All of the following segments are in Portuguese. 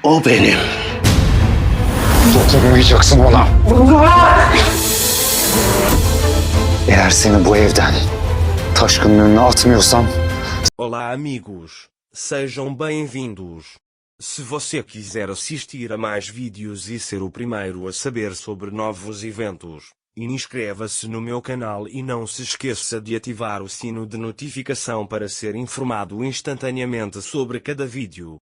O benim. Dokunmayacaksın ona. Eğer seni bu evden Taşkın'ın önüne atmıyorsam... Olá amigos, sejam bem-vindos. Se você quiser assistir a mais vídeos e ser o primeiro a saber sobre novos eventos, inscreva-se no meu canal e não se esqueça de ativar o sino de notificação para ser informado instantaneamente sobre cada vídeo.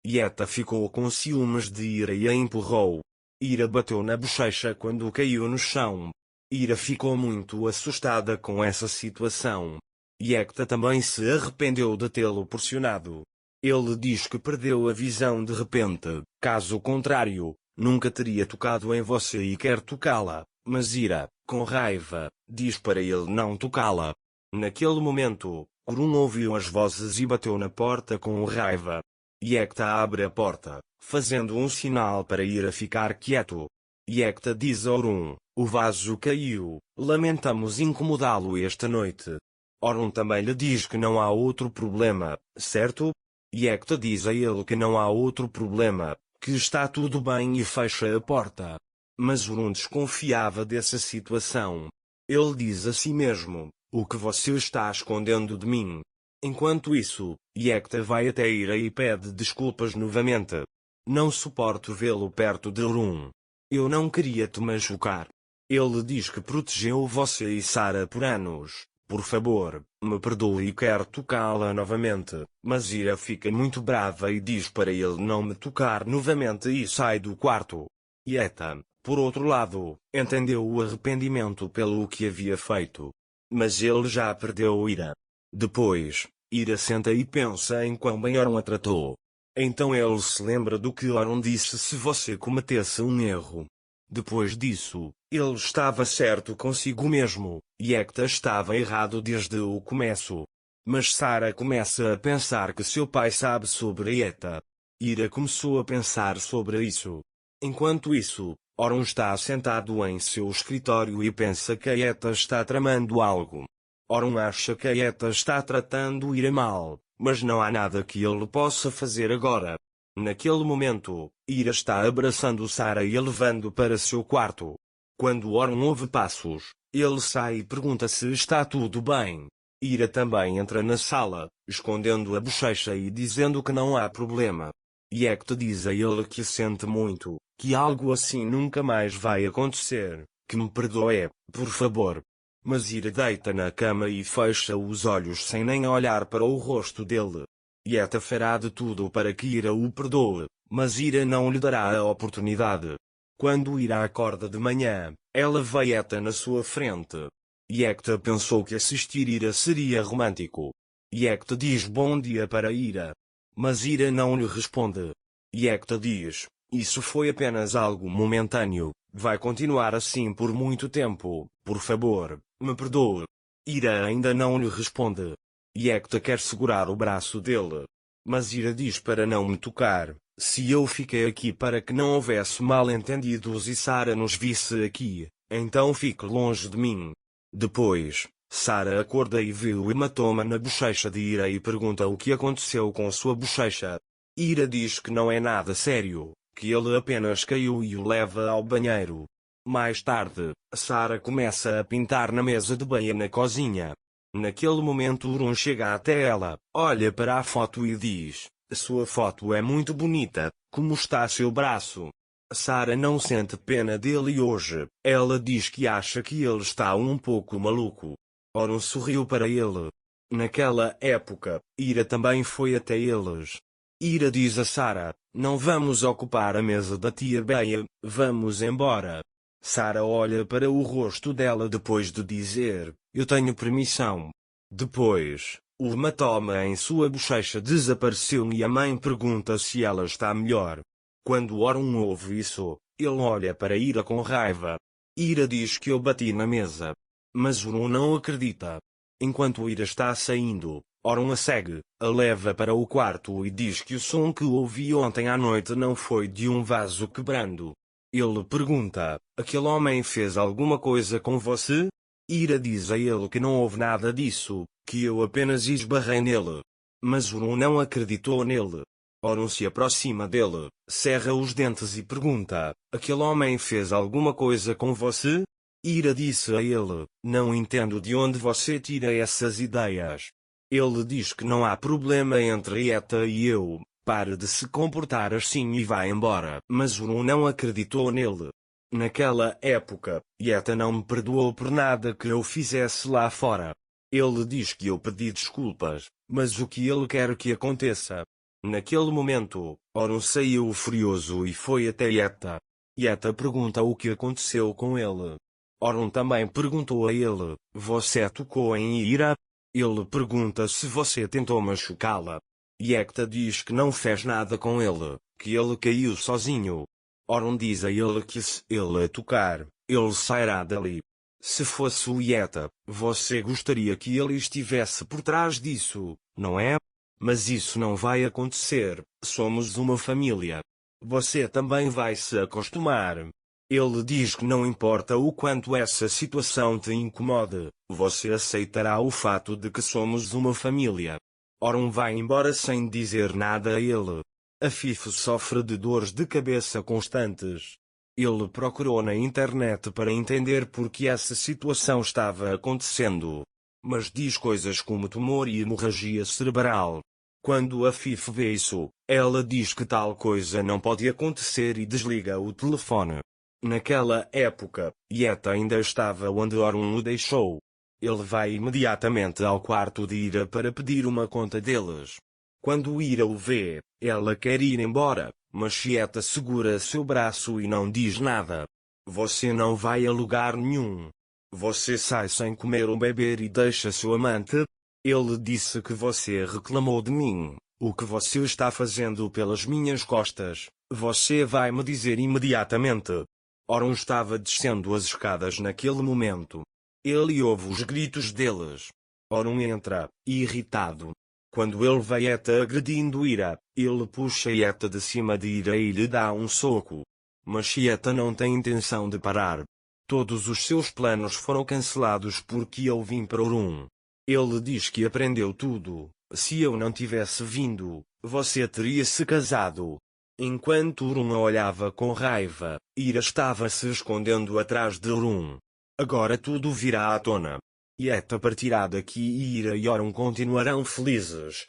Yeta ficou com ciúmes de Ira e a empurrou. Ira bateu na bochecha quando caiu no chão. Ira ficou muito assustada com essa situação. Yekta também se arrependeu de tê-lo pressionado. Ele diz que perdeu a visão de repente, caso contrário, nunca teria tocado em você e quer tocá-la, mas Ira, com raiva, diz para ele não tocá-la. Naquele momento, Orun ouviu as vozes e bateu na porta com raiva. Yekta abre a porta, fazendo um sinal para Ira ficar quieto. Yekta diz a Orun, o vaso caiu, lamentamos incomodá-lo esta noite. Orun também lhe diz que não há outro problema, certo? Yekta diz a ele que não há outro problema, que está tudo bem e fecha a porta. Mas Orun desconfiava dessa situação. Ele diz a si mesmo, o que você está escondendo de mim? Enquanto isso, Yekta vai até Ira e pede desculpas novamente. Não suporto vê-lo perto de Orun. Eu não queria te machucar. Ele diz que protegeu você e Sarah por anos. Por favor, me perdoe e quer tocá-la novamente, mas Ira fica muito brava e diz para ele não me tocar novamente e sai do quarto. Yeta, por outro lado, entendeu o arrependimento pelo que havia feito. Mas ele já perdeu Ira. Depois, Ira senta e pensa em quão bem Orun a tratou. Então ele se lembra do que Orun disse se você cometesse um erro. Depois disso, ele estava certo consigo mesmo, Yekta estava errado desde o começo. Mas Sarah começa a pensar que seu pai sabe sobre Yekta. Ira começou a pensar sobre isso. Enquanto isso, Orun está sentado em seu escritório e pensa que Yekta está tramando algo. Orun acha que Yekta está tratando Ira mal, mas não há nada que ele possa fazer agora. Naquele momento, Ira está abraçando Sarah e a levando para seu quarto. Quando Orun ouve passos, ele sai e pergunta se está tudo bem. Ira também entra na sala, escondendo a bochecha e dizendo que não há problema. Yekta diz a ele que sente muito, que algo assim nunca mais vai acontecer, que me perdoe, por favor. Mas Ira deita na cama e fecha os olhos sem nem olhar para o rosto dele. Yekta fará de tudo para que Ira o perdoe, mas Ira não lhe dará a oportunidade. Quando Ira acorda de manhã, ela vê Yekta na sua frente. Yekta pensou que assistir Ira seria romântico. Yekta diz bom dia para Ira. Mas Ira não lhe responde. Yekta diz, isso foi apenas algo momentâneo, vai continuar assim por muito tempo, por favor, me perdoe. Ira ainda não lhe responde. Yekta quer segurar o braço dele. Mas Ira diz para não me tocar, se eu fiquei aqui para que não houvesse mal-entendidos e Sarah nos visse aqui, então fique longe de mim. Depois, Sarah acorda e vê o hematoma na bochecha de Ira e pergunta o que aconteceu com sua bochecha. Ira diz que não é nada sério, que ele apenas caiu e o leva ao banheiro. Mais tarde, Sarah começa a pintar na mesa de banho na cozinha. Naquele momento Orun chega até ela, olha para a foto e diz, sua foto é muito bonita, como está seu braço? Sarah não sente pena dele hoje, ela diz que acha que ele está um pouco maluco. Orun sorriu para ele. Naquela época, Ira também foi até eles. Ira diz a Sarah, não vamos ocupar a mesa da tia Bea, vamos embora. Sarah olha para o rosto dela depois de dizer, eu tenho permissão. Depois, o hematoma em sua bochecha desapareceu e a mãe pergunta se ela está melhor. Quando Orun ouve isso, ele olha para Ira com raiva. Ira diz que eu bati na mesa. Mas Orun não acredita. Enquanto Ira está saindo, Orun a segue, a leva para o quarto e diz que o som que ouvi ontem à noite não foi de um vaso quebrando. Ele pergunta, aquele homem fez alguma coisa com você? Ira diz a ele que não houve nada disso, que eu apenas esbarrei nele. Mas Orun não acreditou nele. Orun se aproxima dele, cerra os dentes e pergunta: aquele homem fez alguma coisa com você? Ira disse a ele: não entendo de onde você tira essas ideias. Ele diz que não há problema entre Eta e eu, pare de se comportar assim e vá embora. Mas Orun não acreditou nele. Naquela época, Eta não me perdoou por nada que eu fizesse lá fora. Ele diz que eu pedi desculpas, mas o que ele quer que aconteça? Naquele momento, Orun saiu furioso e foi até Eta. Eta pergunta o que aconteceu com ele. Orun também perguntou a ele: você tocou em Ira? Ele pergunta se você tentou machucá-la. Eta diz que não fez nada com ele, que ele caiu sozinho. Orun diz a ele que se ele a tocar, ele sairá dali. Se fosse o Eta, você gostaria que ele estivesse por trás disso, não é? Mas isso não vai acontecer, somos uma família. Você também vai se acostumar. Ele diz que não importa o quanto essa situação te incomode, você aceitará o fato de que somos uma família. Orun vai embora sem dizer nada a ele. Afif sofre de dores de cabeça constantes. Ele procurou na internet para entender por que essa situação estava acontecendo. Mas diz coisas como tumor e hemorragia cerebral. Quando Afif vê isso, ela diz que tal coisa não pode acontecer e desliga o telefone. Naquela época, Eta ainda estava onde Orun o deixou. Ele vai imediatamente ao quarto de Ira para pedir uma conta deles. Quando Ira o vê, ela quer ir embora, mas Eta segura seu braço e não diz nada. Você não vai a lugar nenhum. Você sai sem comer ou beber e deixa seu amante? Ele disse que você reclamou de mim. O que você está fazendo pelas minhas costas? Você vai me dizer imediatamente. Orun estava descendo as escadas naquele momento. Ele ouve os gritos deles. Orun entra, irritado. Quando ele vê Eta agredindo Ira, ele puxa Eta de cima de Ira e lhe dá um soco. Mas Eta não tem intenção de parar. Todos os seus planos foram cancelados porque eu vim para Orun. Ele diz que aprendeu tudo. Se eu não tivesse vindo, você teria se casado. Enquanto Orun a olhava com raiva, Ira estava se escondendo atrás de Orun. Agora tudo virá à tona. Eta partirá daqui e Ira e Orun continuarão felizes.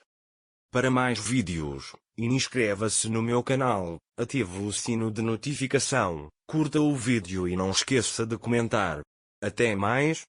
Para mais vídeos, inscreva-se no meu canal, ative o sino de notificação, curta o vídeo e não esqueça de comentar. Até mais.